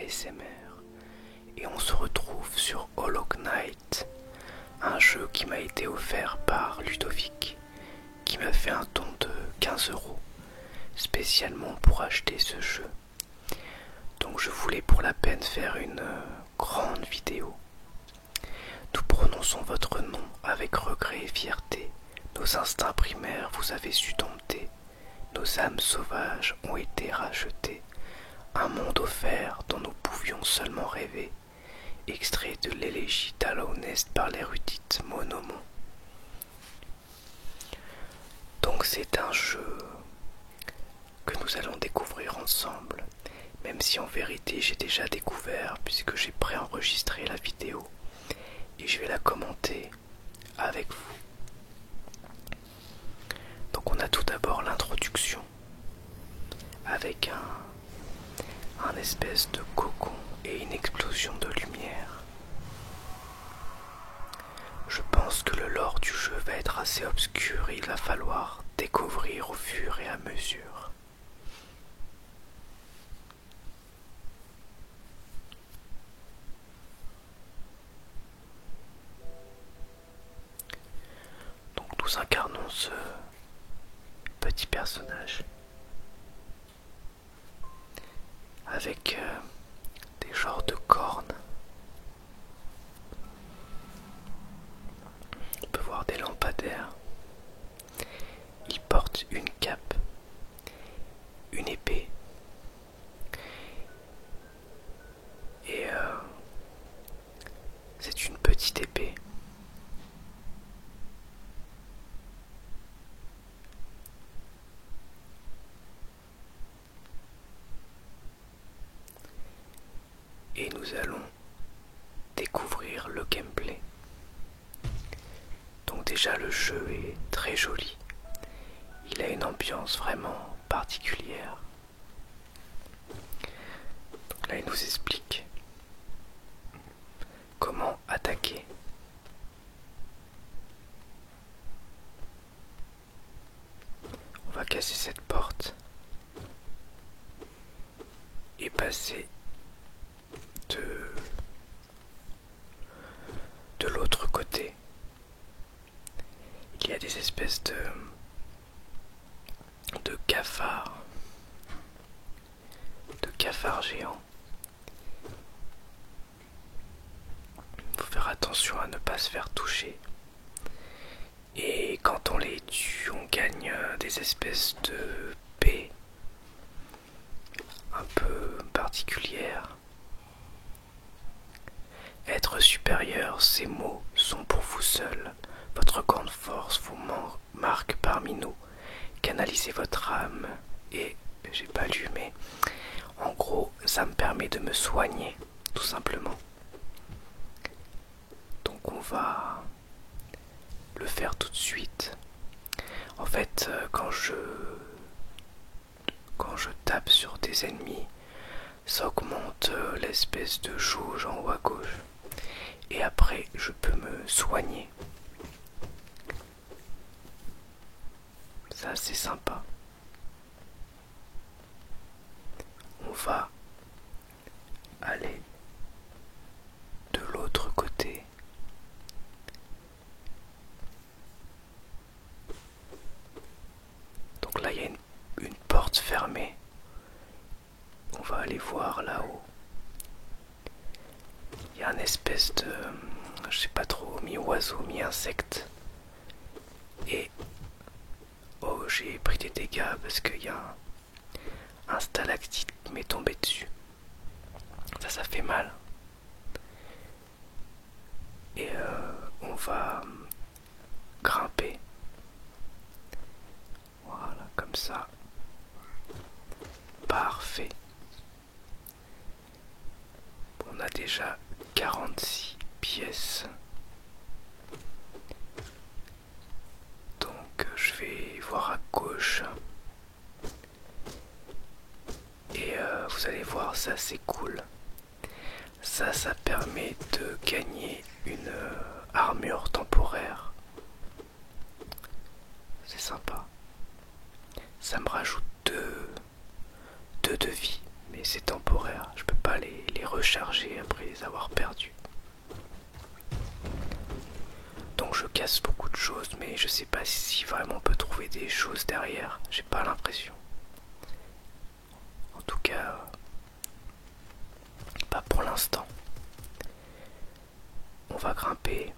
ASMR et on se retrouve sur Hollow Knight, un jeu qui m'a été offert par Ludovic qui m'a fait un don de 15 € spécialement pour acheter ce jeu. Donc je voulais pour la peine faire une grande vidéo. Nous prononçons votre nom avec regret et fierté. Nos instincts primaires vous avez su dompter. Nos âmes sauvages ont été rachetées. Un monde offert dont nous pouvions seulement rêver. Extrait de l'élégie d'Hollow Knight par l'érudite Monomon. Donc c'est un jeu que nous allons découvrir ensemble, même si en vérité j'ai déjà découvert puisque j'ai préenregistré la vidéo et je vais la commenter avec vous. Donc on a tout d'abord l'introduction avec un espèce de cocon et une explosion de lumière. Je pense que le lore du jeu va être assez obscur et il va falloir découvrir au fur et à mesure. Donc nous incarnons ce petit personnage avec des genres de cornes. On peut voir des lampadaires. Il porte une cape, une épée et c'est une petite épée. Et nous allons découvrir le gameplay. Donc déjà le jeu est très joli. Il a une ambiance vraiment particulière. Donc là il nous explique comment attaquer. On va casser cette porte et passer de l'autre côté. Il y a des espèces de cafards géants. Il faut faire attention à ne pas se faire toucher. Et quand on les tue, on gagne des espèces de paix un peu particulières. Être supérieur, ces mots sont pour vous seul. Votre grande force vous marque parmi nous. Canalisez votre âme et, j'ai pas lu mais en gros ça me permet de me soigner tout simplement. Donc on va le faire tout de suite. En fait quand je tape sur des ennemis, ça augmente l'espèce de jauge en haut à gauche et après je peux me soigner. Ça c'est sympa. On va aller de l'autre côté. Donc là il y a une porte fermée. On va aller voir là-haut. Il y a un espèce de, je sais pas trop, mi-oiseau, mi-insecte. Et oh, j'ai pris des dégâts parce qu'il y a un stalactite qui m'est tombé dessus. Ça fait mal. Et on va grimper. Voilà, comme ça. Parfait. On a déjà 46 pièces. Donc je vais voir à gauche. Et vous allez voir, ça c'est cool. Ça permet de gagner une armure temporaire. C'est sympa. Ça me rajoute deux de vie, mais c'est temporaire. Je peux pas les casse beaucoup de choses, mais je sais pas si vraiment on peut trouver des choses derrière. J'ai pas l'impression. En tout cas, pas pour l'instant. On va grimper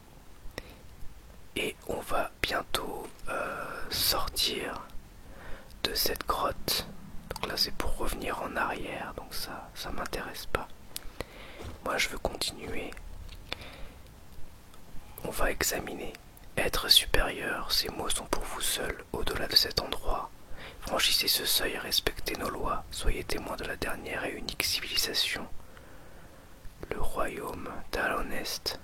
et on va bientôt sortir de cette grotte. Donc là c'est pour revenir en arrière, donc ça m'intéresse pas. Moi je veux continuer. On va examiner. Être supérieur, ces mots sont pour vous seuls, au-delà de cet endroit. Franchissez ce seuil et respectez nos lois. Soyez témoins de la dernière et unique civilisation, le royaume d'Alonest.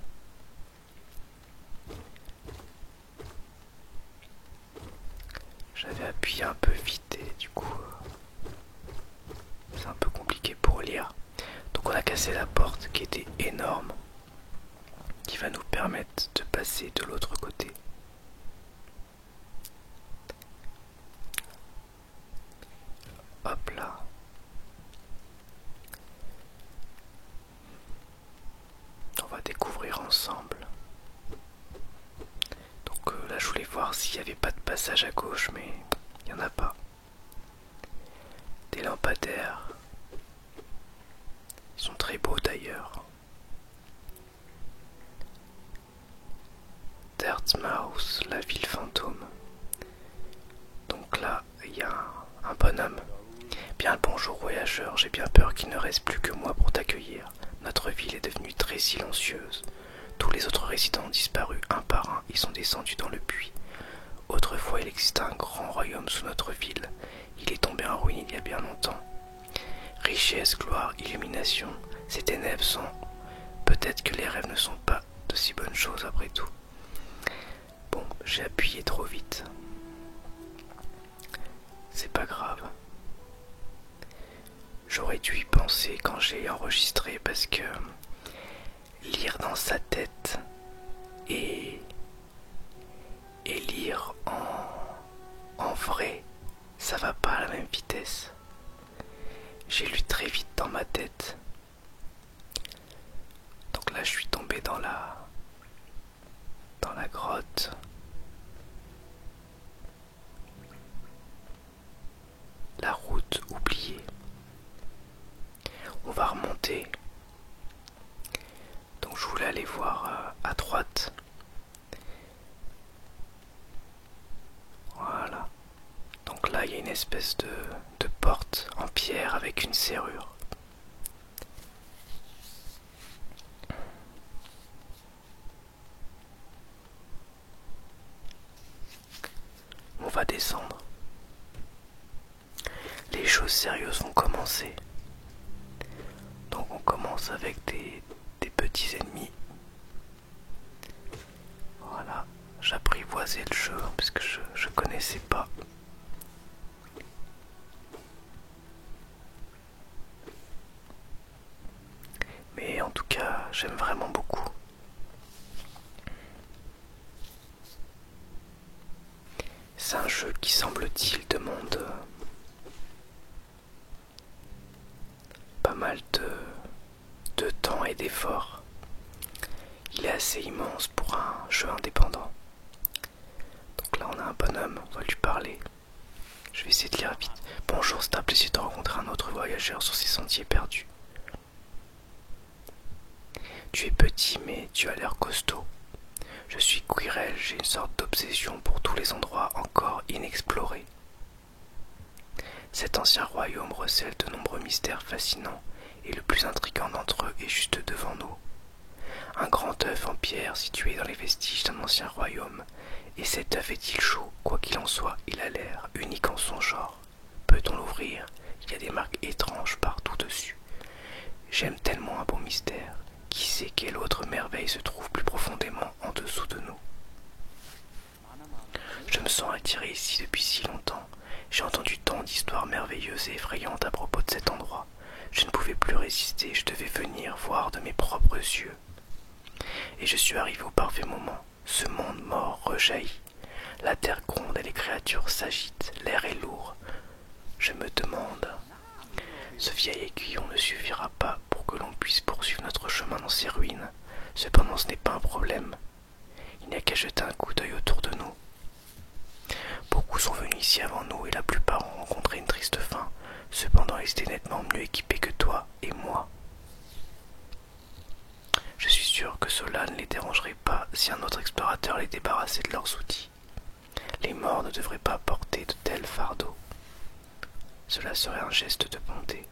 J'avais appuyé un peu vite et du coup c'est un peu compliqué pour lire. Donc on a cassé la porte qui était énorme, qui va nous permettre de passer de l'autre côté. Hop là. On va découvrir ensemble. Donc là je voulais voir s'il n'y avait pas de passage à gauche, mais il n'y en a pas. Des lampadaires. Ils sont très beaux d'ailleurs. Dartmouth, la ville fantôme. Donc là, il y a un bonhomme. Bien le bonjour voyageur, j'ai bien peur qu'il ne reste plus que moi pour t'accueillir. Notre ville est devenue très silencieuse. Tous les autres résidents ont disparu un par un, ils sont descendus dans le puits. Autrefois il existait un grand royaume sous notre ville. Il est tombé en ruine il y a bien longtemps. Richesse, gloire, illumination, ces ténèbres sont... Peut-être que les rêves ne sont pas de si bonnes choses après tout. Bon, j'ai appuyé trop vite. C'est pas grave. J'aurais dû y penser quand j'ai enregistré parce que lire dans sa tête et lire en vrai, ça va pas à la même vitesse. J'ai lu très vite dans ma tête. Donc là je suis tombé dans la grotte. La route oubliée. On va remonter. Donc je voulais aller voir à droite. Voilà. Donc là il y a une espèce de porte en pierre avec une serrure. On va descendre. Les choses sérieuses vont commencer. Donc on commence avec des petits ennemis. Voilà, j'apprivoisais le jeu parce que je connaissais pas. Mais en tout cas, j'aime vraiment beaucoup. C'est un jeu qui semble-t-il demande pas mal de temps et d'efforts. Il est assez immense pour un jeu indépendant. Donc là on a un bonhomme, on va lui parler. Je vais essayer de lire vite. Bonjour, c'est un plaisir de rencontrer un autre voyageur sur ces sentiers perdus. Tu es petit mais tu as l'air costaud. Je suis Quirrell, j'ai une sorte d'obsession pour tous les endroits encore inexplorés. Cet ancien royaume recèle de nombreux mystères fascinants et le plus intriguant d'entre eux est juste devant nous. Un grand œuf en pierre situé dans les vestiges d'un ancien royaume. Et cet œuf est-il chaud? Quoi qu'il en soit, il a l'air unique en son genre. Peut-on l'ouvrir? Il y a des marques étranges partout dessus. J'aime tellement un beau mystère. Qui sait quelle autre merveille se trouve plus profondément en dessous de nous? Je me sens attiré ici depuis si longtemps. J'ai entendu tant d'histoires merveilleuses et effrayantes à propos de cet endroit. Je ne pouvais plus résister, je devais venir voir de mes propres yeux. Et je suis arrivé au parfait moment. Ce monde mort rejaillit. La terre gronde et les créatures s'agitent. L'air est lourd. Je me demande... Ce vieil aiguillon ne suffira pas pour que l'on puisse poursuivre notre chemin dans ces ruines. Cependant, ce n'est pas un problème. Il n'y a qu'à jeter un coup d'œil autour de nous. Beaucoup sont venus ici avant nous et la plupart ont rencontré une triste fin. Cependant, ils étaient nettement mieux équipés que toi et moi. Je suis sûr que cela ne les dérangerait pas si un autre explorateur les débarrassait de leurs outils. Les morts ne devraient pas porter de tels fardeaux. Cela serait un geste de bonté.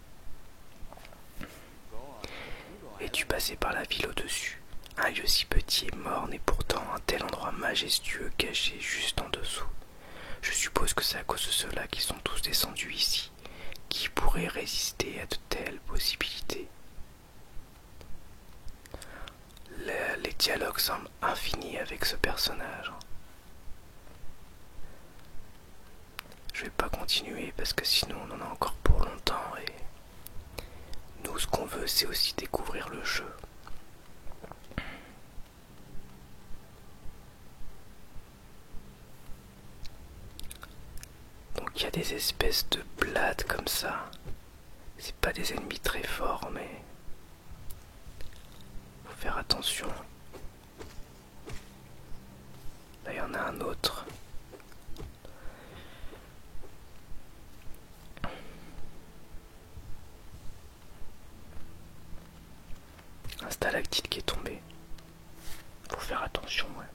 Es-tu passé par la ville au-dessus? Un lieu si petit et morne et pourtant un tel endroit majestueux caché juste en dessous. Je suppose que c'est à cause de ceux-là qu'ils sont tous descendus ici. Qui pourrait résister à de telles possibilités? Les dialogues semblent infinis avec ce personnage. Je vais pas continuer parce que sinon on en a encore pour longtemps et nous ce qu'on veut c'est aussi découvrir le jeu. Donc il y a des espèces de blades comme ça. C'est pas des ennemis très forts mais faut faire attention. Là il y en a un autre. Un stalactite qui est tombé. Faut faire attention, ouais.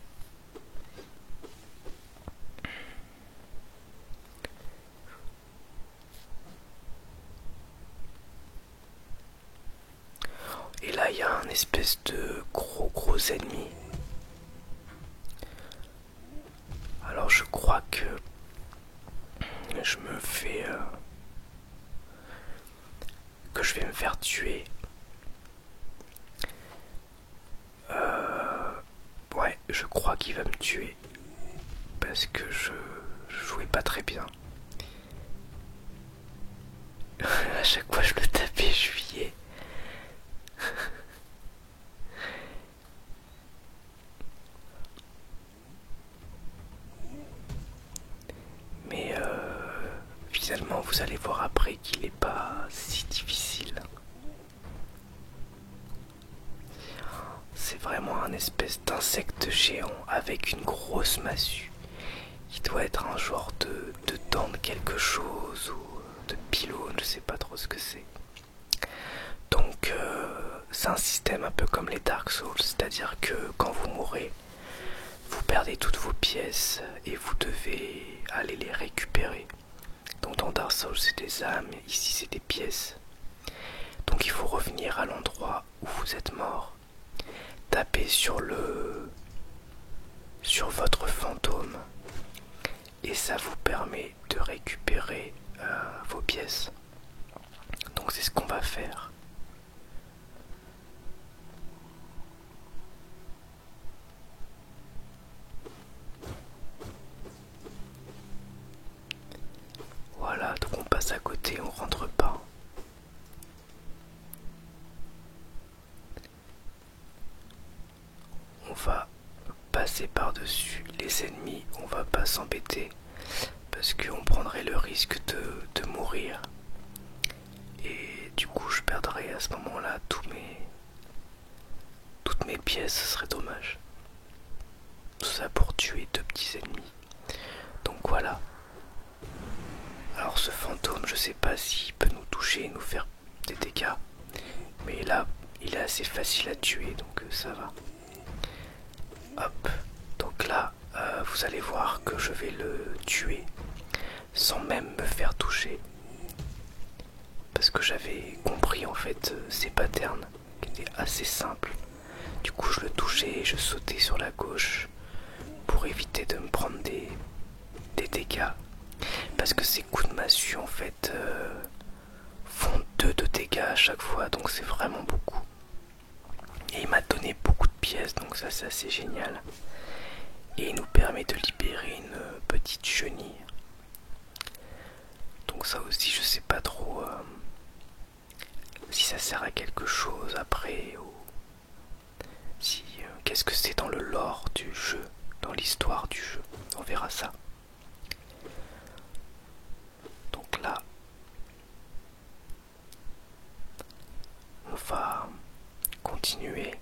Et là, il y a un espèce de gros ennemi. Alors, je crois que je me fais... que je vais me faire tuer. Ouais, je crois qu'il va me tuer. Parce que je jouais pas très bien. À chaque fois je le tapais, je fuyais. Mais finalement vous allez voir après qu'il est pas si difficile. C'est vraiment un espèce d'insecte géant avec une grosse massue. Il doit être un genre de dent de quelque chose ou de pylône, je sais pas trop ce que c'est. Donc c'est un système un peu comme les Dark Souls, c'est-à-dire que quand vous mourrez, vous perdez toutes vos pièces et vous devez aller les récupérer. Donc dans Dark Souls c'est des âmes, ici c'est des pièces. Donc il faut revenir à l'endroit où vous êtes mort, taper sur votre fantôme et ça vous permet de récupérer vos pièces. Donc c'est ce qu'on va faire. Voilà, donc on passe à côté, on rentre pas. On va passer par-dessus les ennemis, on va pas s'embêter parce qu'on prendrait le risque de mourir. Et du coup je perdrais à ce moment-là toutes mes pièces, ce serait dommage. Tout ça pour tuer deux petits ennemis. Donc voilà. Alors ce fantôme, je sais pas s'il peut nous toucher et nous faire des dégâts. Mais là, il est assez facile à tuer, donc ça va. Hop. Donc là, vous allez voir que je vais le tuer sans même me faire toucher. Parce que j'avais compris en fait ces patterns qui étaient assez simples. Du coup je le touchais et je sautais sur la gauche pour éviter de me prendre des dégâts. Parce que ces coups de massue en fait font 2 de dégâts à chaque fois, donc c'est vraiment beaucoup. Et il m'a donné beaucoup de pièces, donc ça c'est assez génial. Et il nous permet de libérer une petite chenille. Donc ça aussi je sais pas trop si ça sert à quelque chose après ou si qu'est-ce que c'est dans le lore du jeu, dans l'histoire du jeu. On verra ça. Donc là on va continuer.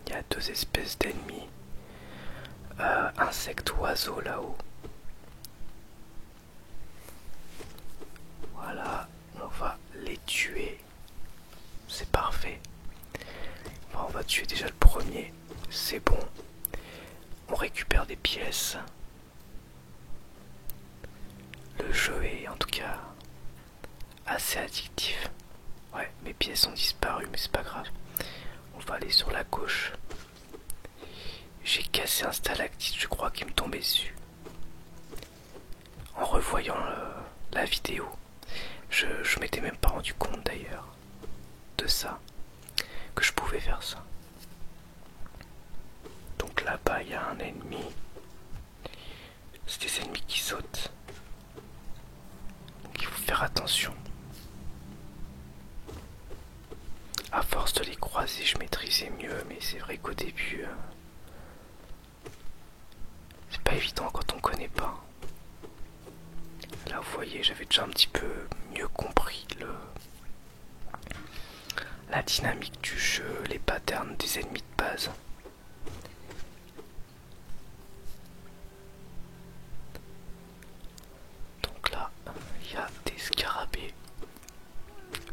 Il y a 2 espèces d'ennemis. insectes oiseaux là-haut. Voilà, on va les tuer. C'est parfait. Enfin, on va tuer déjà le premier. C'est bon. On récupère des pièces. Le jeu est en tout cas assez addictif. Ouais, mes pièces ont disparu, mais c'est pas grave. On va aller sur la gauche. J'ai cassé un stalactite, je crois, qui me tombait dessus. En revoyant la vidéo, je m'étais même pas rendu compte d'ailleurs de ça, que je pouvais faire ça. Donc là-bas, il y a un ennemi. C'est des ennemis qui sautent. Donc il faut faire attention. À force de les croiser, je maîtrisais mieux, mais c'est vrai qu'au début, c'est pas évident quand on connaît pas. Là, vous voyez, j'avais déjà un petit peu mieux compris la dynamique du jeu, les patterns des ennemis de base. Donc là, il y a des scarabées,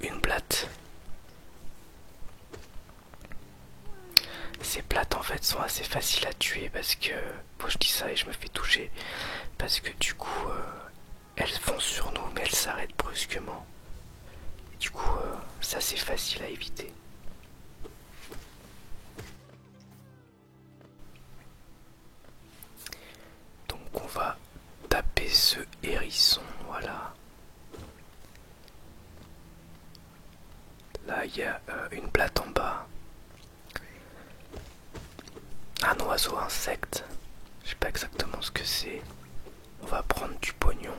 une blatte. Ces blattes en fait sont assez faciles à tuer parce que, bon, je dis ça et je me fais toucher, parce que du coup elles foncent sur nous mais elles s'arrêtent brusquement. Et du coup c'est assez facile à éviter. Donc on va taper ce hérisson, voilà. Là il y a une blatte en bas. Un oiseau insecte. Je sais pas exactement ce que c'est. On va prendre du pognon.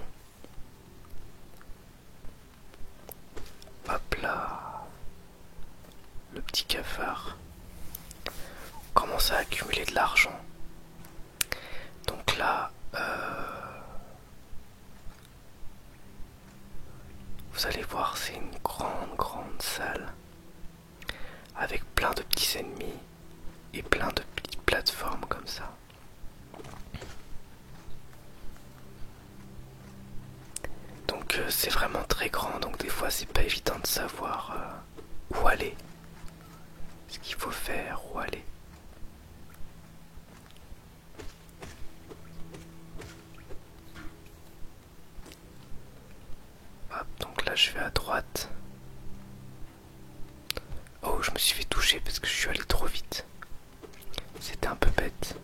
Hop là. Le petit cafard. On commence à accumuler de l'argent. Donc là, vous allez voir, c'est une grande salle avec plein de petits ennemis et plein de petites plateformes comme ça. Donc c'est vraiment très grand, donc des fois c'est pas évident de savoir où aller, ce qu'il faut faire, où aller. Hop, donc là je vais à droite. Oh, je me suis fait toucher parce que je suis allé trop vite. C'était un peu bête.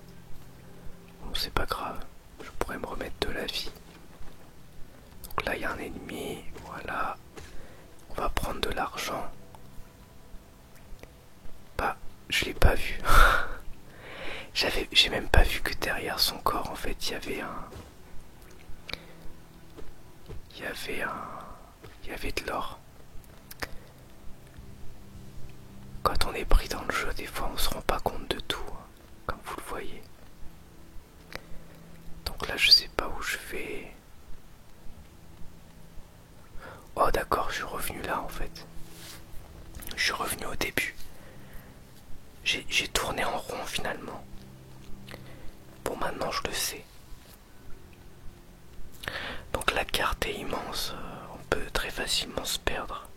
Bon, c'est pas grave, je pourrais me remettre de la vie. Donc là il y a un ennemi, voilà. On va prendre de l'argent. Bah, je l'ai pas vu. J'ai même pas vu que derrière son corps en fait il y avait de l'or. Quand on est pris dans le jeu, des fois on se rend pas compte de tout, hein, comme vous le voyez. Donc là je sais pas où je vais. Oh d'accord, je suis revenu là en fait. Je suis revenu au début. J'ai tourné en rond finalement. Bon, maintenant je le sais. Donc la carte est immense, on peut très facilement se perdre.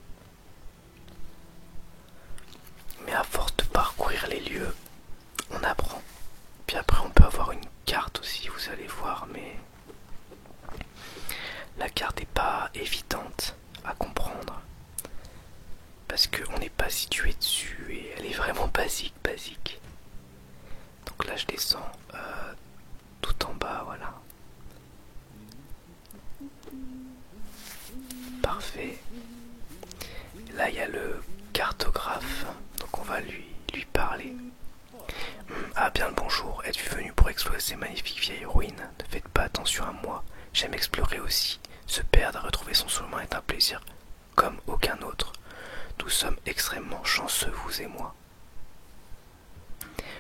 Mais à force de parcourir les lieux, on apprend. Puis après on peut avoir une carte aussi, vous allez voir, mais la carte n'est pas évidente à comprendre. Parce qu'on n'est pas situé dessus et elle est vraiment basique. Donc là je descends tout en bas, voilà. Parfait. Là il y a le cartographe, donc on va lui parler. Ah bien le bonjour, êtes-vous venu pour explorer ces magnifiques vieilles ruines? Ne faites pas attention à moi, j'aime explorer aussi. Se perdre, retrouver son chemin est un plaisir comme aucun autre. Nous sommes extrêmement chanceux, vous et moi.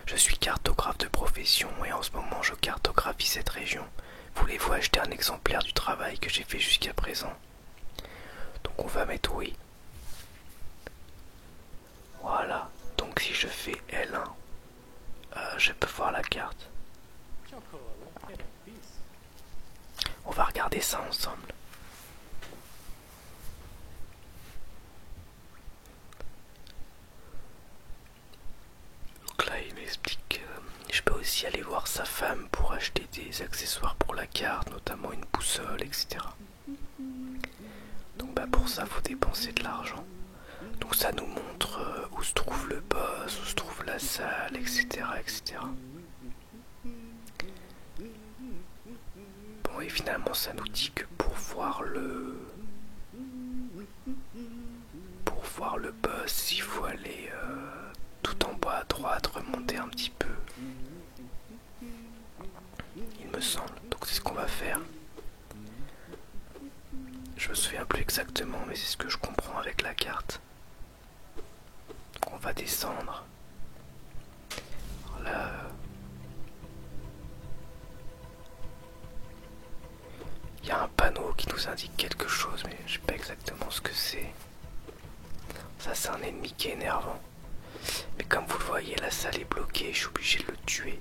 Je suis cartographe de profession et en ce moment je cartographie cette région. Voulez-vous acheter un exemplaire du travail que j'ai fait jusqu'à présent? Donc on va mettre oui. Voilà, donc si je fais L1, je peux voir la carte. On va regarder ça ensemble. Donc là, il m'explique que je peux aussi aller voir sa femme pour acheter des accessoires pour la carte, notamment une boussole, etc. Donc bah pour ça, faut dépenser de l'argent. Donc ça nous montre où se trouve le boss, où se trouve la salle, etc. etc. Bon, et finalement, ça nous dit que pour voir le boss, il faut aller tout en bas à droite, remonter un petit peu. Il me semble. Donc c'est ce qu'on va faire. Je me souviens plus exactement, mais c'est ce que je comprends avec la carte. Donc on va descendre. Alors là, il y a un panneau qui nous indique quelque chose, mais je sais pas exactement ce que c'est. Ça, c'est un ennemi qui est énervant. Mais comme vous le voyez, la salle est bloquée, je suis obligé de le tuer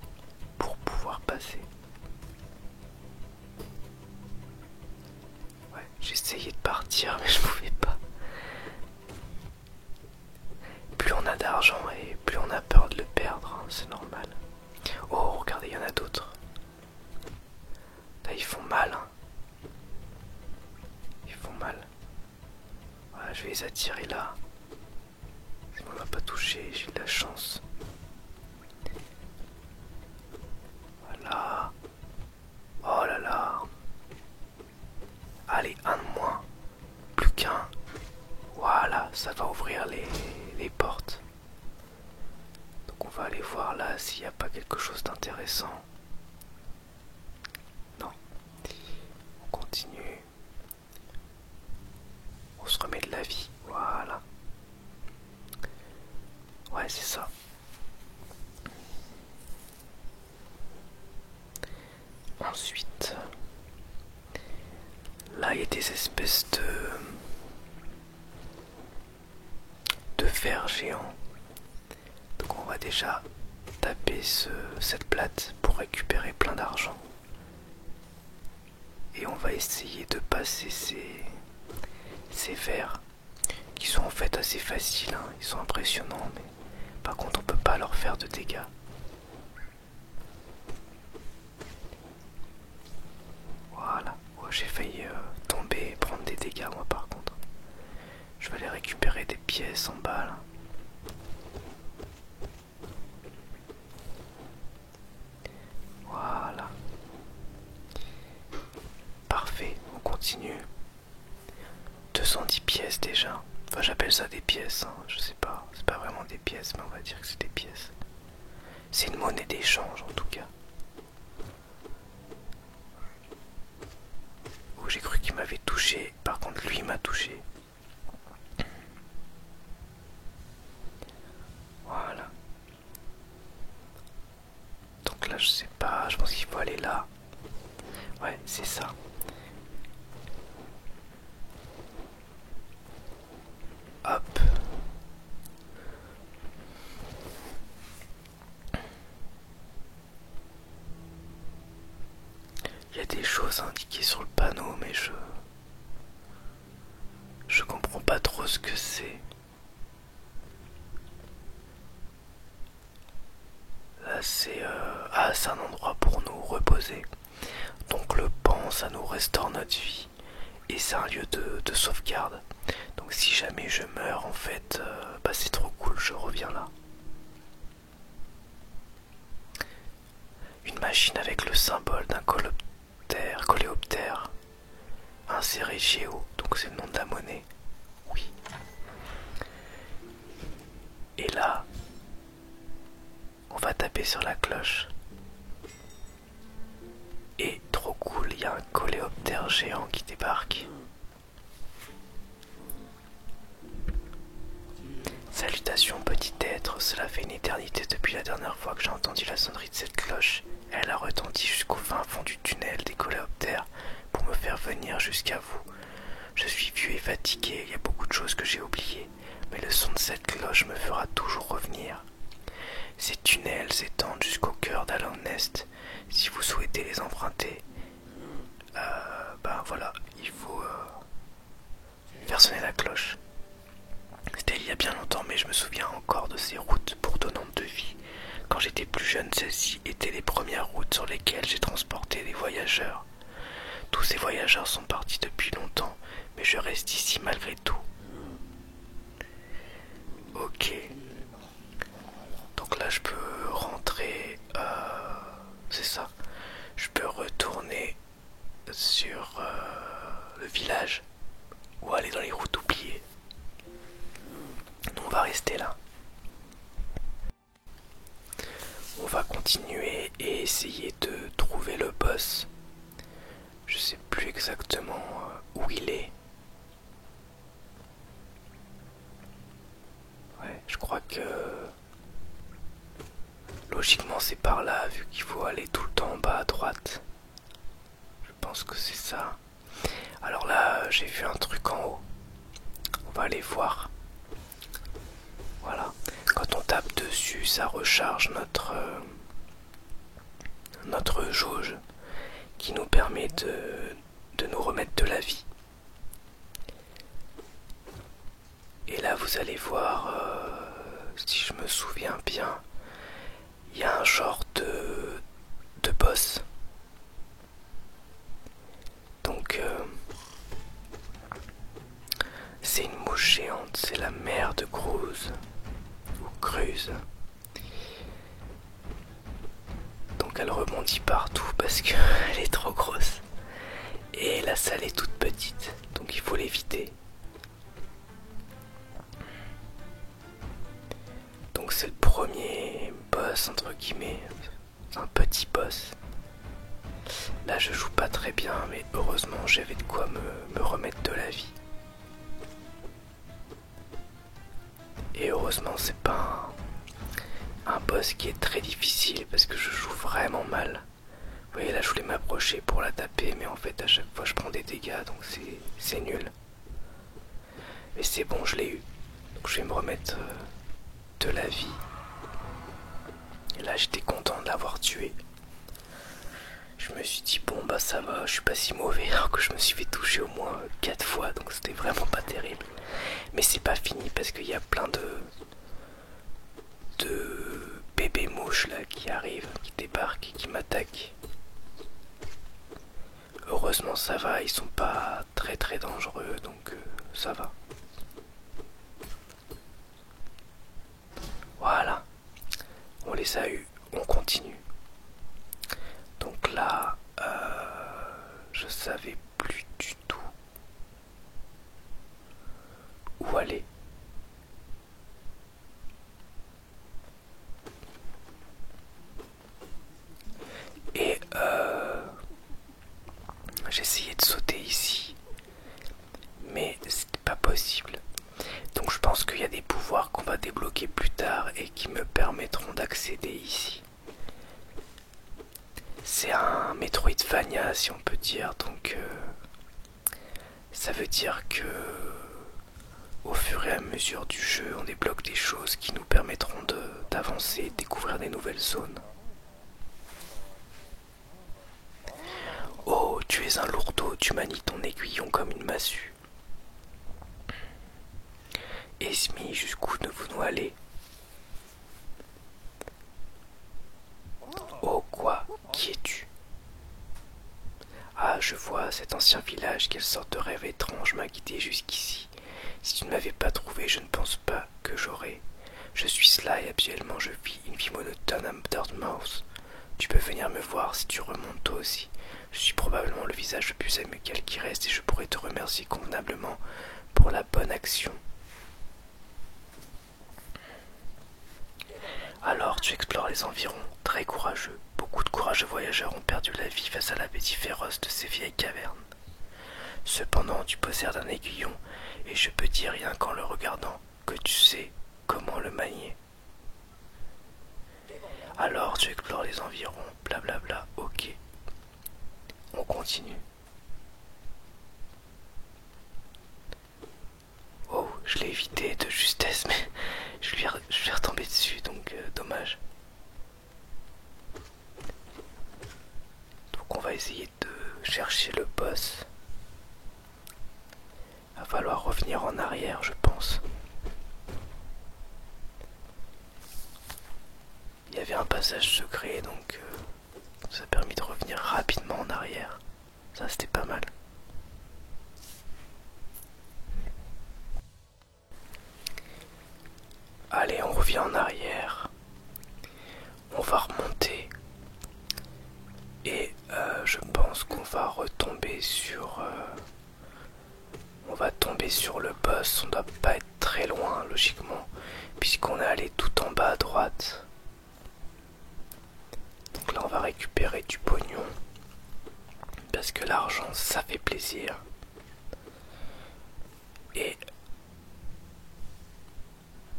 pour pouvoir passer. Ouais, j'essayais de partir, mais je pouvais pas. Plus on a d'argent et plus on a peur de le perdre, hein, c'est normal. Oh, regardez, il y en a d'autres. Là, ils font mal. Hein. Ils font mal. Voilà, je vais les attirer là. Ça ne m'a pas touché, j'ai de la chance. Voilà. Oh là là. Allez, un de moins. Plus qu'un. Voilà, ça va ouvrir les portes. Donc on va aller voir là s'il n'y a pas quelque chose d'intéressant. Non. On continue. On se remet de la vie. Voilà. Ouais, c'est ça. Ensuite, là il y a des espèces de vers géants. Donc on va déjà taper cette plate pour récupérer plein d'argent. Et on va essayer de passer ces vers qui sont en fait assez faciles, hein. Ils sont impressionnants, mais par contre on peut pas leur faire de dégâts. Voilà, oh, j'ai failli tomber et prendre des dégâts moi par contre. Je vais aller récupérer des pièces en bas là. Voilà. Parfait, on continue. 210 pièces déjà. Enfin j'appelle ça des pièces, hein. Je sais pas, c'est pas vraiment des pièces, mais on va dire que c'est des pièces. C'est une monnaie d'échange en tout cas. Oh, j'ai cru qu'il m'avait touché, par contre lui il m'a touché. Voilà. Donc là je sais pas, je pense qu'il faut aller là. Ouais, c'est ça. Hop. Il y a des choses indiquées sur le panneau, mais je comprends pas trop ce que c'est. Là c'est c'est un endroit pour nous reposer. Donc le pan, ça nous restaure notre vie. Et c'est un lieu de sauvegarde. Donc si jamais je meurs, en fait, c'est trop cool, je reviens là. Une machine avec le symbole d'un coléoptère inséré Géo, donc c'est le nom de la monnaie. Oui. Et là, on va taper sur la cloche. Et trop cool, il y a un coléoptère géant qui débarque. Salutations petit être, cela fait une éternité depuis la dernière fois que j'ai entendu la sonnerie de cette cloche. Elle a retenti jusqu'au fin fond du tunnel des coléoptères pour me faire venir jusqu'à vous. Je suis vieux et fatigué, il y a beaucoup de choses que j'ai oubliées, mais le son de cette cloche me fera toujours revenir. Ces tunnels s'étendent jusqu'au cœur d'Along Nest. si vous souhaitez les emprunter, ben voilà, il faut faire sonner la cloche. C'était il y a bien longtemps, mais je me souviens encore de ces routes bourdonnantes de vie. Quand j'étais plus jeune, celles-ci étaient les premières routes sur lesquelles j'ai transporté des voyageurs. Tous ces voyageurs sont partis depuis longtemps, mais je reste ici malgré tout. Ok. Donc là, je peux rentrer... c'est ça. Je peux retourner sur le village ou aller dans les routes oubliées. On va rester là. On va continuer et essayer de trouver le boss. Je sais plus exactement où il est. Ouais, je crois que logiquement c'est par là vu qu'il faut aller tout le temps en bas à droite. Je pense que c'est ça. Alors là, j'ai vu un truc en haut. On va aller voir. Voilà. Quand on tape dessus, ça recharge notre jauge qui nous permet de nous remettre de la vie. Et là, vous allez voir, si je me souviens bien, il y a un genre de boss. Donc, c'est une mouche géante, c'est la mère de Cruz. Ou Cruz. Donc elle rebondit partout parce qu'elle est trop grosse. Et la salle est toute petite, donc il faut l'éviter. Donc c'est le premier boss entre guillemets, un petit boss. Là je joue pas très bien, mais heureusement j'avais de quoi me remettre de la vie. Et heureusement c'est pas un boss qui est très difficile parce que je joue vraiment mal. Vous voyez là je voulais m'approcher pour la taper, mais en fait à chaque fois je prends des dégâts, donc c'est nul. Mais c'est bon, je l'ai eu. Donc je vais me remettre de la vie. Et là j'étais content de l'avoir tué. Je me suis dit bon bah ça va, je suis pas si mauvais, alors que je me suis fait toucher au moins 4 fois, donc c'était vraiment pas terrible. Mais c'est pas fini parce qu'il y a plein de bébés mouches là qui arrivent, qui débarquent et qui m'attaquent. Heureusement ça va, ils sont pas très très dangereux, donc ça va. Voilà, on les a eus, on continue. Donc là, je savais plus du tout où aller. Et j'essayais de sauter ici, mais c'était pas possible. Donc je pense qu'il y a des pouvoirs qu'on va débloquer plus tard et qui me permettront d'accéder ici. C'est un Metroidvania si on peut dire, donc ça veut dire que au fur et à mesure du jeu on débloque des choses qui nous permettront d'avancer, de découvrir des nouvelles zones. Oh, tu es un lourdeau, tu manies ton aiguillon comme une massue. Esmi, jusqu'où ne voulons aller? Oh quoi? Qui es-tu? Ah, je vois, cet ancien village, quelle sorte de rêve étrange m'a guidé jusqu'ici. Si tu ne m'avais pas trouvé, je ne pense pas que j'aurais. Je suis Sly, habituellement je vis une vie monotone à Dartmouth. Tu peux venir me voir si tu remontes toi aussi. Je suis probablement le visage le plus amical qui reste et je pourrais te remercier convenablement pour la bonne action. Alors tu explores les environs, très courageux. Beaucoup de courageux voyageurs ont perdu la vie face à l'appétit féroce de ces vieilles cavernes. Cependant, tu possèdes un aiguillon, et je peux dire rien qu'en le regardant que tu sais comment le manier. Alors tu explores les environs, blablabla, ok. On continue. Oh, je l'ai évité de justesse, mais je lui ai retombé dessus, donc dommage. va essayer de chercher le boss. Va falloir revenir en arrière, je pense. Il y avait un passage secret, donc ça a permis de revenir rapidement en arrière. Ça, c'était pas mal. Allez, on revient en arrière. On va remonter. Et je pense qu'on va retomber sur... on va tomber sur le boss. On doit pas être très loin, logiquement, puisqu'on est allé tout en bas à droite. Donc là, on va récupérer du pognon. Parce que l'argent, ça fait plaisir. Et...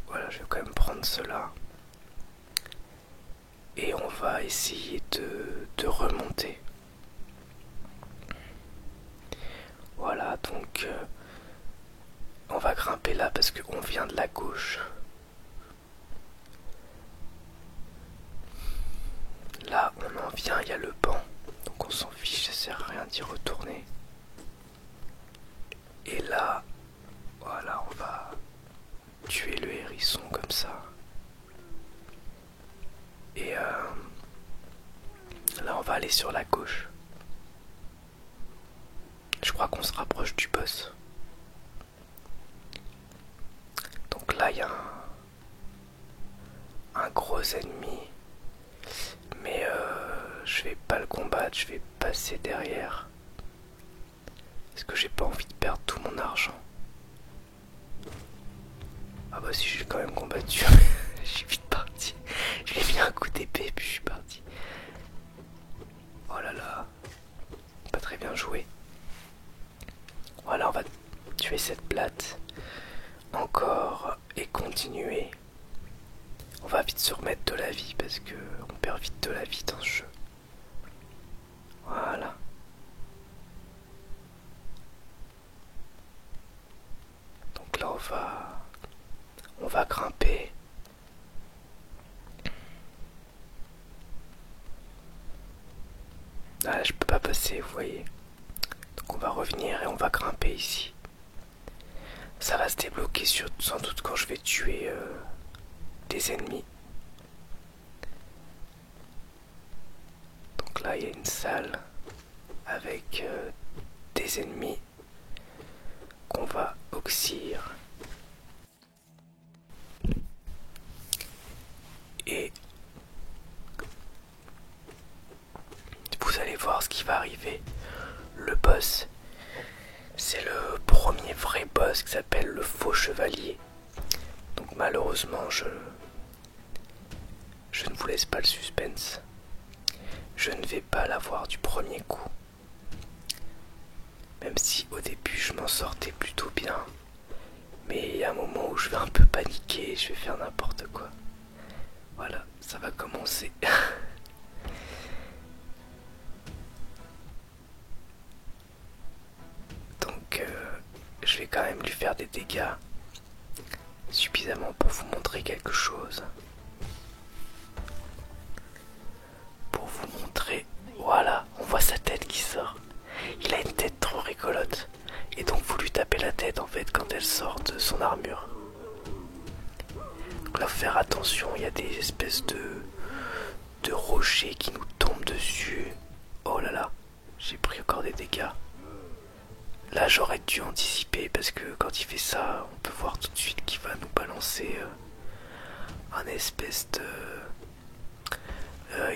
voilà, je vais quand même prendre cela. Et on va essayer de remonter. Voilà, donc on va grimper là parce qu'on vient de la gauche. Là, on en vient, il y a le banc. Donc on s'en fiche, ça sert à rien d'y retourner. Et là, voilà, on va tuer le hérisson comme ça. Et là, on va aller sur la gauche. Je crois qu'on se rapproche du boss. Donc là, il y a un gros ennemi. Mais je vais pas le combattre, je vais passer derrière. Parce que j'ai pas envie de perdre tout mon argent. Ah bah si, j'ai quand même combattu. Je suis vite parti. Je lui ai mis un coup d'épée puis je suis parti. Oh là là. Pas très bien joué. Voilà, on va tuer cette blatte. Encore et continuer. On va vite se remettre de la vie parce que on perd vite de la vie dans ce jeu. Voilà. Donc là on va grimper. Ah, je peux pas passer, vous voyez. Donc on va revenir et on va grimper ici. Ça va se débloquer sans doute quand je vais tuer des ennemis. Donc là il y a une salle avec des ennemis qu'on va oxyre. Et vous allez voir ce qui va arriver. Le boss, c'est le premier vrai boss qui s'appelle le Faux Chevalier. Donc malheureusement, je ne vous laisse pas le suspense. Je ne vais pas l'avoir du premier coup. Même si au début je m'en sortais plutôt bien. Mais il y a un moment où je vais un peu paniquer et je vais faire n'importe quoi. Voilà, ça va commencer. Donc je vais quand même lui faire des dégâts suffisamment pour vous montrer quelque chose. Pour vous montrer, voilà, on voit sa tête qui sort. Il a une tête trop rigolote. Et donc vous lui tapez la tête en fait quand elle sort de son armure. Donc là faut faire attention, il y a des espèces de rochers qui nous tombent dessus. Oh là là, j'ai pris encore des dégâts. Là j'aurais dû anticiper parce que quand il fait ça, on peut voir tout de suite qu'il va nous balancer un espèce de...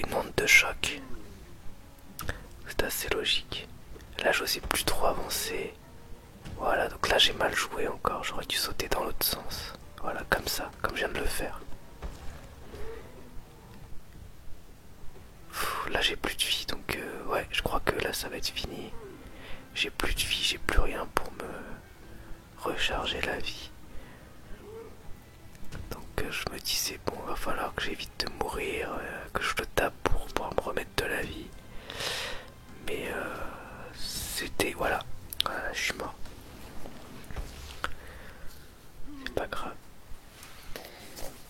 une onde de choc. C'est assez logique. Là j'osais plus trop avancer. Voilà, donc là j'ai mal joué encore, j'aurais dû sauter dans l'autre sens. Voilà, comme ça, comme je viens de le faire. Là j'ai plus de vie, donc ouais, je crois que là ça va être fini. J'ai plus de vie, j'ai plus rien pour me recharger la vie. Donc je me disais, bon, va falloir que j'évite de mourir, que je le tape pour pouvoir me remettre de la vie. Mais c'était, voilà, je suis mort. C'est pas grave.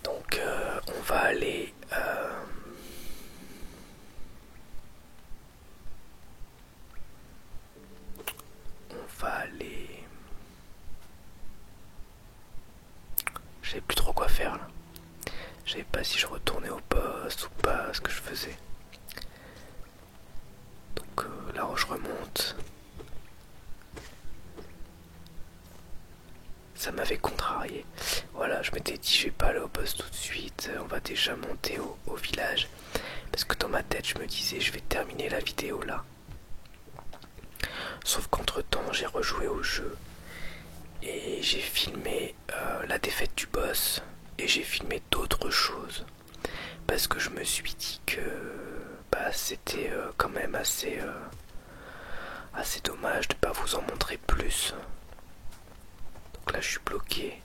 Donc on va aller... faire là. Je savais pas si je retournais au poste ou pas, ce que je faisais. Donc là où je remonte, ça m'avait contrarié. Voilà, je m'étais dit je vais pas aller au poste tout de suite, on va déjà monter au village. Parce que dans ma tête je me disais je vais terminer la vidéo là. Sauf qu'entre temps j'ai rejoué au jeu et j'ai filmé la défaite du boss et j'ai filmé d'autres choses. Parce que je me suis dit que c'était quand même assez dommage de pas vous en montrer plus. Donc là je suis bloqué,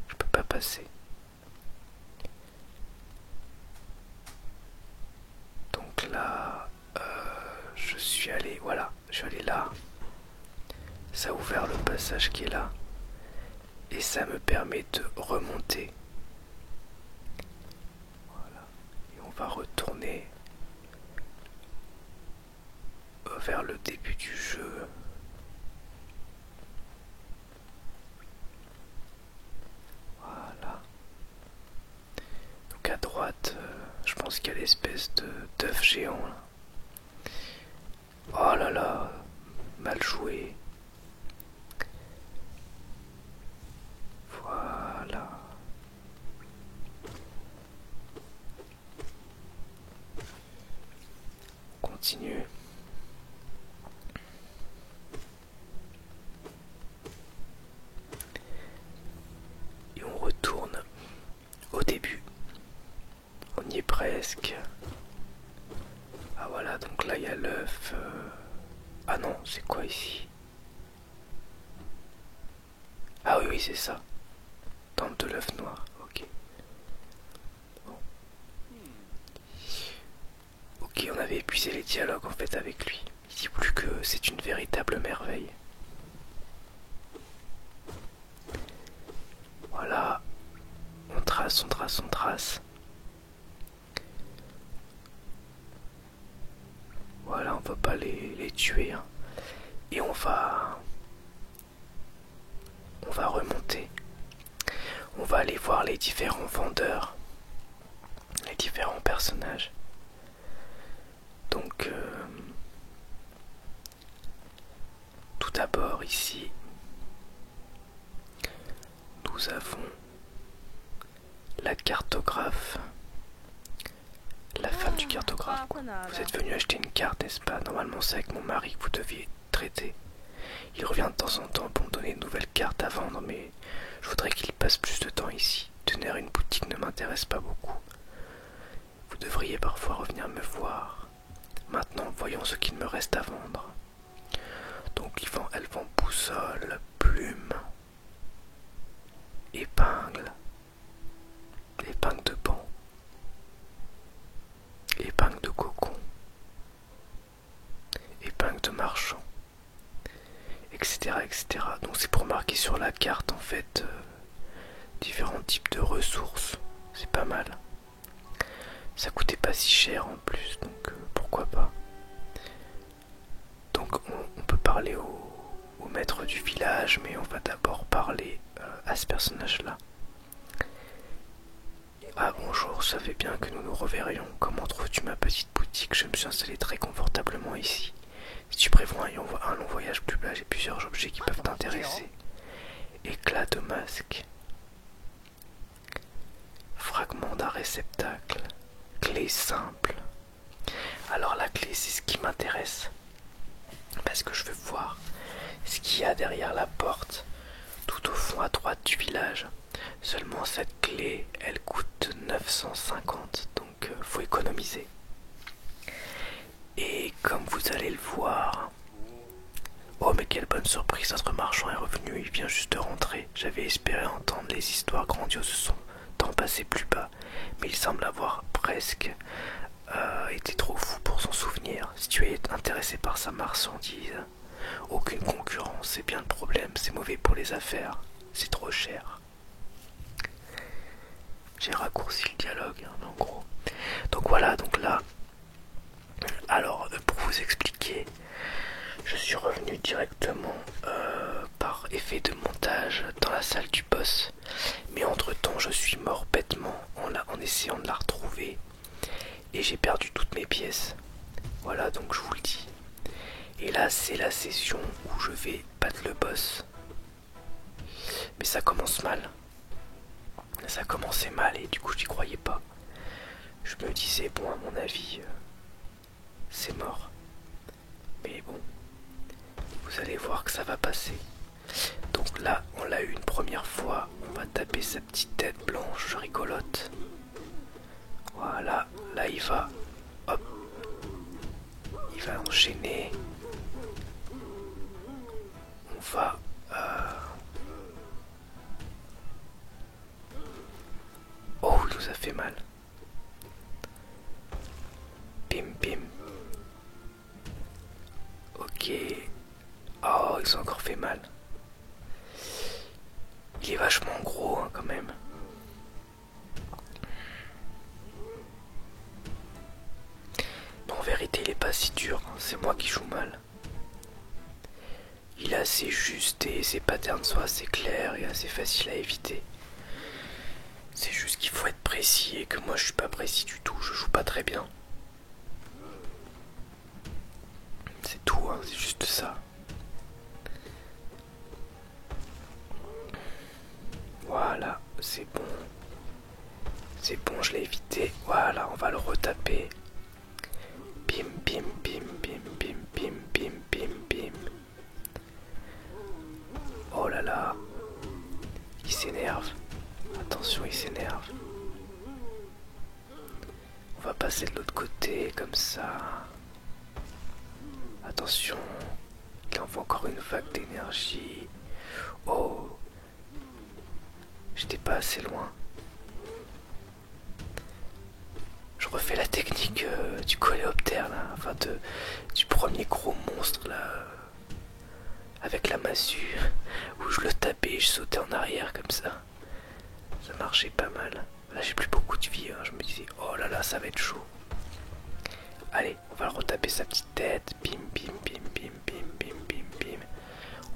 je peux pas passer. Donc là je suis allé, voilà, je suis allé là. Ça a ouvert le passage qui est là. Et ça me permet de remonter. Voilà. Et on va retourner vers le début du jeu. Voilà. Donc à droite, je pense qu'il y a l'espèce d'œuf géant là. Oh là là, mal joué. Voilà. On continue. Et on retourne au début. On y est presque. Ah voilà, donc là il y a l'œuf. Ah non, c'est quoi ici? Ah oui, oui, c'est ça. Temple de l'œuf noir, ok. Bon. Ok, on avait épuisé les dialogues en fait avec lui. Il dit plus que c'est une véritable merveille. Voilà. On trace, on trace, on trace. Voilà, on va pas les tuer. Hein. Et on va remonter. On va aller voir les différents vendeurs, les différents personnages. Donc, tout d'abord ici, nous avons la cartographe, la femme du cartographe. Vous êtes venu acheter une carte, n'est-ce pas? Normalement, c'est avec mon mari que vous deviez traiter. Il revient de temps en temps pour me donner une nouvelle carte à vendre, mais je voudrais qu'il passe plus de temps ici. Tenir une boutique ne m'intéresse pas beaucoup. Vous devriez parfois revenir me voir. Maintenant, voyons ce qu'il me reste à vendre. Donc, elle vend boussole, plume, épingle, épingle de banc, épingle de cocon, épingle de marchand, etc. etc. Donc c'est pour marquer sur la carte en fait différents types de ressources. C'est pas mal. Ça coûtait pas si cher en plus, donc pourquoi pas. Donc on peut parler au maître du village, mais on va d'abord parler à ce personnage-là. Ah bonjour, ça fait bien que nous nous reverrions. Comment trouves-tu ma petite boutique? Je me suis installé très confortablement ici. Si tu prévois un long voyage plus bas, j'ai plusieurs objets qui peuvent t'intéresser. Éclat de masque. Fragment d'un réceptacle. Clé simple. Alors la clé, c'est ce qui m'intéresse. Parce que je veux voir ce qu'il y a derrière la porte, tout au fond à droite du village. Seulement cette clé, elle coûte 950, donc faut économiser. Et comme vous allez le voir... Oh mais quelle bonne surprise, notre marchand est revenu, il vient juste de rentrer. J'avais espéré entendre les histoires grandioses de son temps passé plus bas, mais il semble avoir presque été trop fou pour s'en souvenir. Si tu es intéressé par sa marchandise, aucune concurrence, c'est bien le problème, c'est mauvais pour les affaires, c'est trop cher. J'ai raccourci le dialogue, hein, en gros. Donc voilà, donc là, alors pour vous expliquer, je suis revenu directement par effet de montage dans la salle du boss. Mais entre temps je suis mort essayant de la retrouver. Et j'ai perdu toutes mes pièces. Voilà, donc je vous le dis. Et là, c'est la session où je vais battre le boss. Mais ça commence mal. Ça commençait mal et du coup, j'y croyais pas. Je me disais, bon, à mon avis, c'est mort. Mais bon, vous allez voir que ça va passer. Donc là, on l'a eu une première fois. On va taper sa petite tête blanche rigolote. Voilà, là il va. Hop. Il va enchaîner. On va... Oh, il nous a fait mal. Bim, bim. Ok. Oh, ils ont encore fait mal. Il est vachement gros hein, quand même. Mais en vérité, il est pas si dur. Hein. C'est moi qui joue mal. Il est assez juste et ses patterns sont assez clairs et assez faciles à éviter. C'est juste qu'il faut être précis et que moi je suis pas précis du tout. Je joue pas très bien. C'est tout, hein, c'est juste ça. Voilà, c'est bon. C'est bon, je l'ai évité. Voilà, on va le retaper. Bim, bim, bim, bim, bim, bim, bim, bim, bim. Oh là là. Il s'énerve. Attention, il s'énerve. On va passer de l'autre côté, comme ça. Attention. Il envoie encore une vague d'énergie. Oh. J'étais pas assez loin. Je refais la technique du coléoptère là, enfin du premier gros monstre là, avec la massue, où je le tapais et je sautais en arrière comme ça. Ça marchait pas mal. Là j'ai plus beaucoup de vie, hein. Je me disais oh là là ça va être chaud. Allez, on va le retaper sa petite tête, bim bim bim bim bim bim bim bim.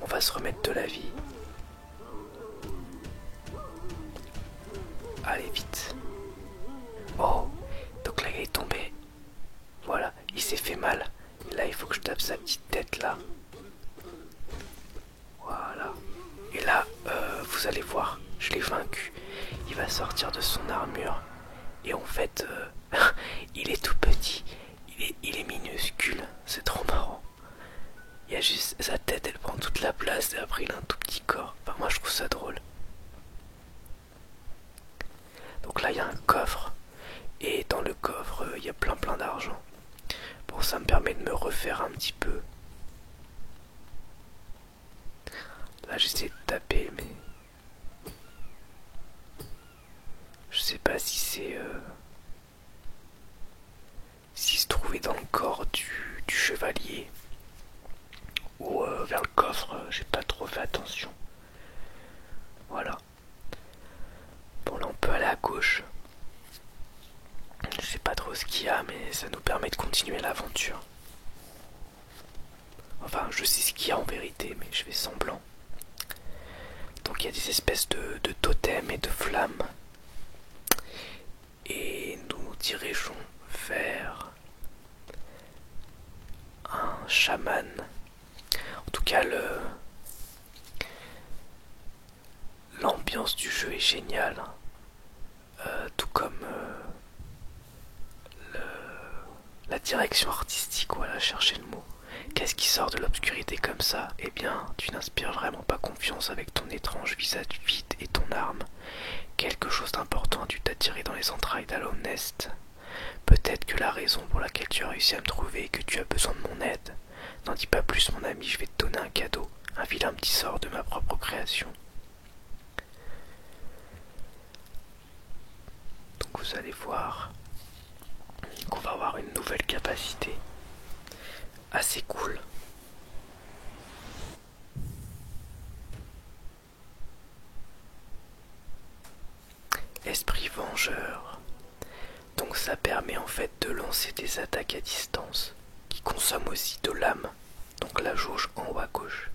On va se remettre de la vie. Allez vite. Oh, donc là il est tombé. Voilà, il s'est fait mal. Et là il faut que je tape sa petite tête là. Voilà. Et là, vous allez voir, je l'ai vaincu. Il va sortir de son armure. Et en fait, il est tout petit. Il est minuscule. C'est trop marrant. Il y a juste sa tête, elle prend toute la place. Et après il a un tout petit corps. Enfin moi je trouve ça drôle. Donc là il y a un coffre. Et dans le coffre, il y a plein d'argent. Bon, ça me permet de me refaire un petit peu. Là, j'essaie de taper, mais... Je sais pas si c'est... Si se trouvait dans le corps du chevalier. Ou vers le coffre, j'ai pas trop fait attention. Voilà. Bon, là, on peut aller à gauche. Je sais pas trop ce qu'il y a, mais ça nous permet de continuer l'aventure. Enfin, je sais ce qu'il y a en vérité, mais je fais semblant. Donc il y a des espèces de totems et de flammes. Et nous nous dirigeons vers un chaman. En tout cas, l'ambiance du jeu est géniale. Tout comme la direction artistique, voilà, chercher le mot. Qu'est-ce qui sort de l'obscurité comme ça? Eh bien, tu n'inspires vraiment pas confiance avec ton étrange visage vide et ton arme. Quelque chose d'important a dû t'attirer dans les entrailles d'Alone Nest. Peut-être que la raison pour laquelle tu as réussi à me trouver est que tu as besoin de mon aide. N'en dis pas plus, mon ami, je vais te donner un cadeau, un vilain petit sort de ma propre création. Donc vous allez voir qu'on va avoir une nouvelle capacité assez cool. Esprit vengeur. Donc ça permet en fait de lancer des attaques à distance qui consomment aussi de l'âme. Donc la jauge en haut à gauche.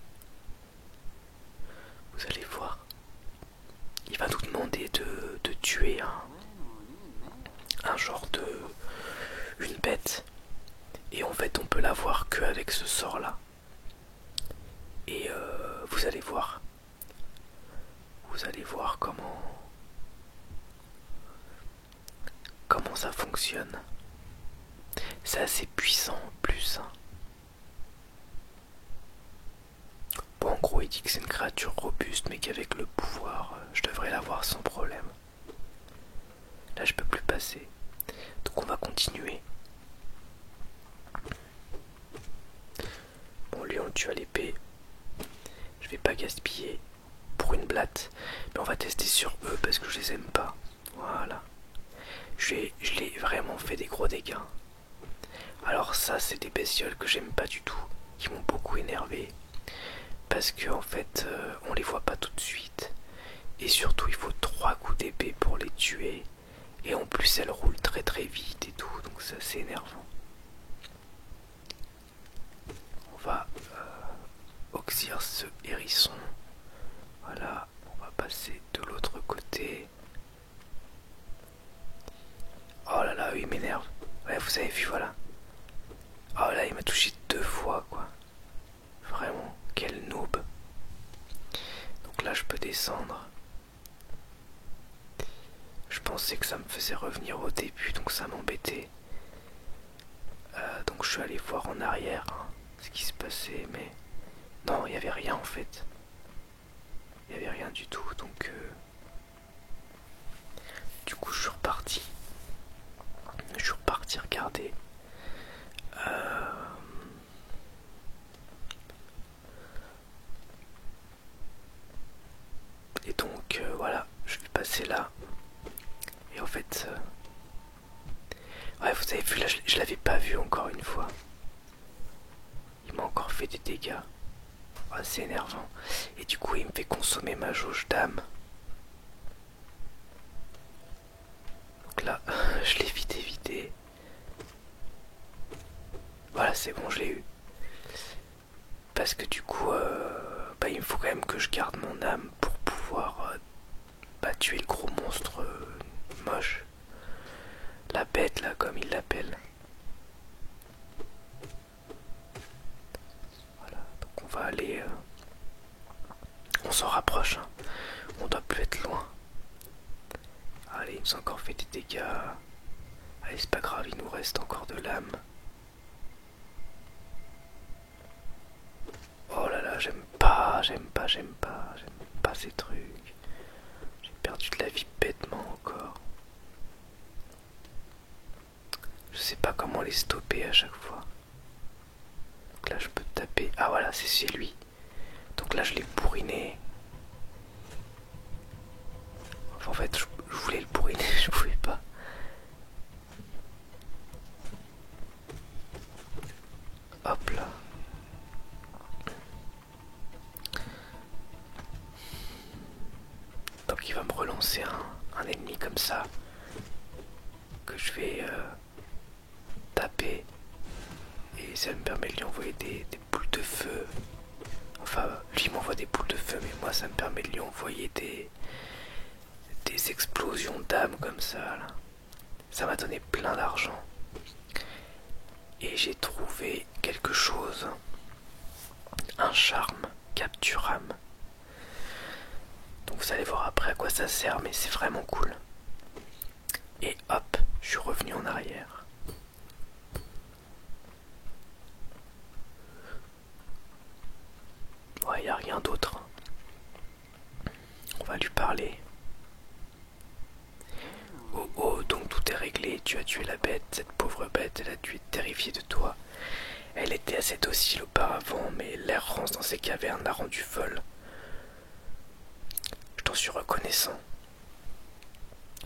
Vous allez voir. Il va nous demander de tuer un genre de... une bête. Et en fait on peut la voir que avec ce sort là. Et vous allez voir. Vous allez voir comment ça fonctionne. C'est assez puissant en plus. Bon, en gros, il dit que c'est une créature robuste, mais qu'avec le pouvoir, je devrais l'avoir sans problème. Là, je peux plus passer. Donc, on va continuer. Bon, lui, on le tue à l'épée. Je vais pas gaspiller pour une blatte. Mais on va tester sur eux parce que je les aime pas. Voilà. Je l'ai vraiment fait des gros dégâts. Alors ça, c'est des bestioles que j'aime pas du tout, qui m'ont beaucoup énervé. Parce que en fait, on les voit pas tout de suite. Et surtout, il faut 3 coups d'épée pour les tuer. Et en plus, elles roulent très très vite et tout, donc c'est assez énervant. On va oxyre ce hérisson. Voilà, on va passer de l'autre côté. Oh là là, il m'énerve. Ouais, vous avez vu, voilà. Oh là, il m'a touché 2 fois, quoi. Vraiment, quel noob. Donc là, je peux descendre. Je pensais que ça me faisait revenir au début, donc ça m'embêtait. Donc je suis allé voir en arrière ce qui se passait, mais non, il n'y avait rien en fait. Il n'y avait rien du tout, donc du coup je suis reparti. Je suis reparti regarder. Et donc voilà, je vais passer là. Et en fait, ouais, vous avez vu là, je l'avais pas vu encore une fois. Il m'a encore fait des dégâts. Oh, c'est énervant. Et du coup, il me fait consommer ma jauge d'âme. Donc là, je l'ai vite évité. Voilà, c'est bon, je l'ai eu. Parce que du coup, il me faut quand même que je garde mon âme pour pouvoir tuer le gros monstre moche. La bête là, comme il l'appelle. Voilà, donc on va aller... on s'en rapproche, hein. On doit plus être loin. Allez, il nous a encore fait des dégâts. Allez, c'est pas grave, il nous reste encore de l'âme. Oh là là, j'aime pas ces trucs. J'ai perdu de la vie bêtement encore. Je sais pas comment les stopper à chaque fois. Donc là je peux taper. Ah voilà, c'est lui. Donc là je l'ai bourriné. Enfin, en fait je voulais le bourriner, je pouvais pas. Hop là. Donc il va me relancer un ennemi comme ça. Que je vais taper. Et ça me permet de lui envoyer des boules de feu. Enfin, lui m'envoie des boules de feu, mais moi ça me permet de lui envoyer des explosions d'âme comme ça là. Ça m'a donné plein d'argent. Et j'ai trouvé quelque chose. Un charme capture âme. Donc vous allez voir après à quoi ça sert, mais c'est vraiment cool. Et hop, je suis revenu en arrière. Ouais, y a rien d'autre. On va lui parler. Oh oh, donc tout est réglé, tu as tué la bête, cette pauvre bête, elle a dû être terrifiée de toi. Elle était assez docile auparavant, mais l'errance dans ces cavernes l'a rendue folle. Je t'en suis reconnaissant.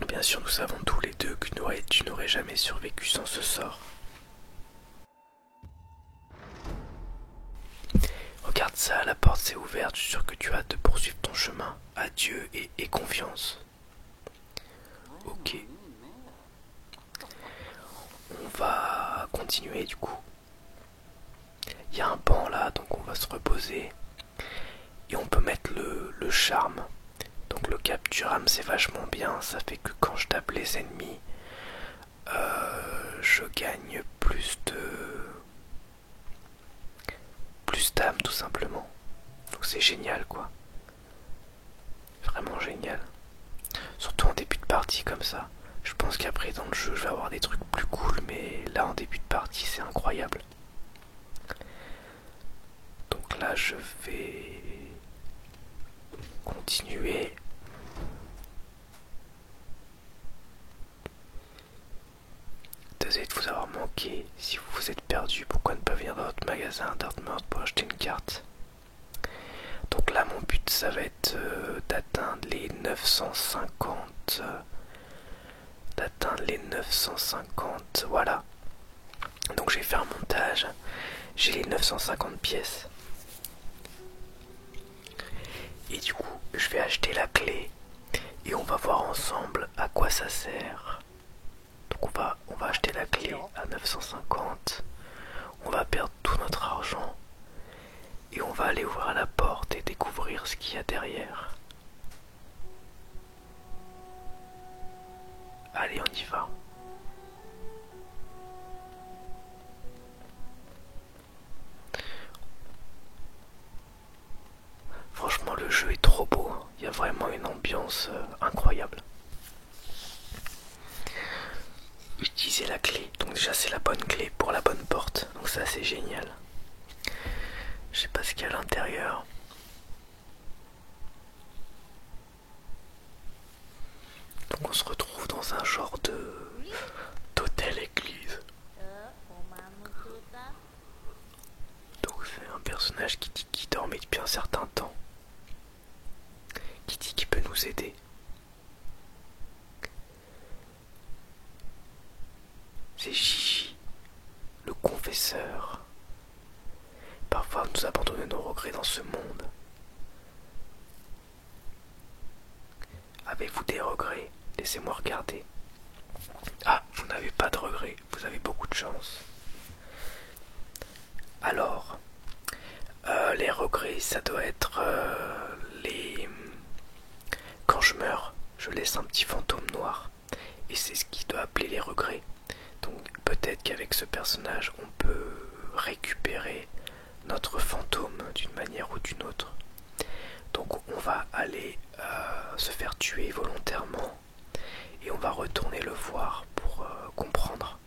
Bien sûr, nous savons tous les deux que tu n'aurais jamais survécu sans ce sort. Regarde ça, la porte s'est ouverte, je suis sûr que tu as hâte de poursuivre ton chemin. Adieu et confiance. Ok. On va continuer du coup. Il y a un banc là, donc on va se reposer. Et on peut mettre le charme. Donc le capture âme c'est vachement bien, ça fait que quand je tape les ennemis, je gagne plus d'âme tout simplement. Donc c'est génial quoi. Vraiment génial. Surtout en début de partie comme ça. Je pense qu'après dans le jeu je vais avoir des trucs plus cool, mais là en début de partie c'est incroyable. Donc là je vais continuer. Désolé de vous avoir manqué. Si vous vous êtes perdu, pourquoi ne pas venir dans notre magasin Dartmouth pour acheter une carte? Donc là mon but ça va être d'atteindre les 950. Voilà. Donc j'ai fait un montage. J'ai les 950 pièces. Et du coup je vais acheter la clé. Et on va voir ensemble à quoi ça sert. Donc on va acheter la clé à 950. On va perdre tout notre argent. Et on va aller ouvrir la porte et découvrir ce qu'il y a derrière. Allez, on y va. Franchement, le jeu est trop beau. Il y a vraiment une ambiance incroyable. Utiliser la clé. Donc déjà, c'est la bonne clé pour la bonne porte. Donc ça, c'est génial. Je sais pas ce qu'il y a à l'intérieur. Donc on se retrouve dans un genre d'hôtel-église. Donc c'est un personnage qui dit qu'il dormait depuis un certain temps. Qui dit qu'il peut nous aider. C'est Gigi, le confesseur. Parfois nous abandonnons nos regrets dans ce monde. Avez-vous des regrets? Laissez-moi regarder. Ah, vous n'avez pas de regrets, vous avez beaucoup de chance. Alors, les regrets, ça doit être quand je meurs, je laisse un petit fantôme noir. Et c'est ce qui doit appeler les regrets. Donc peut-être qu'avec ce personnage, on peut récupérer notre fantôme d'une manière ou d'une autre. Donc on va aller se faire tuer volontairement et on va retourner le voir pour comprendre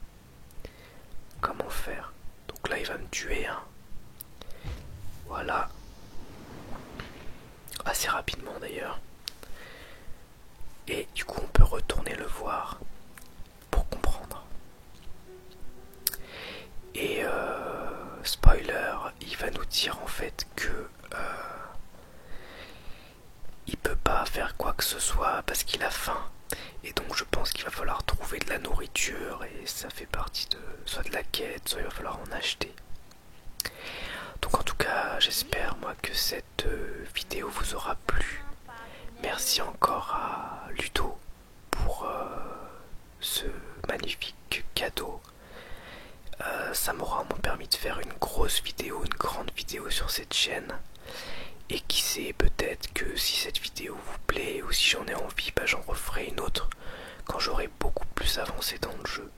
comment faire. Donc là il va me tuer, hein. Voilà. Assez rapidement d'ailleurs. Et du coup on peut retourner le voir pour comprendre. Et spoiler, il va nous dire en fait que il peut pas faire quoi que ce soit parce qu'il a faim. Et donc je pense qu'il va falloir trouver de la nourriture et ça fait partie de soit de la quête, soit il va falloir en acheter. Donc en tout cas j'espère moi que cette vidéo vous aura plu. Merci encore à Ludo pour ce magnifique cadeau. Ça m'aura au moins permis de faire une grosse vidéo, une grande vidéo sur cette chaîne. Et qui sait, peut-être que si cette vidéo vous plaît ou si j'en ai envie, j'en referai une autre quand j'aurai beaucoup plus avancé dans le jeu.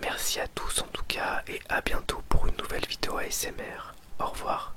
Merci à tous en tout cas et à bientôt pour une nouvelle vidéo ASMR. Au revoir.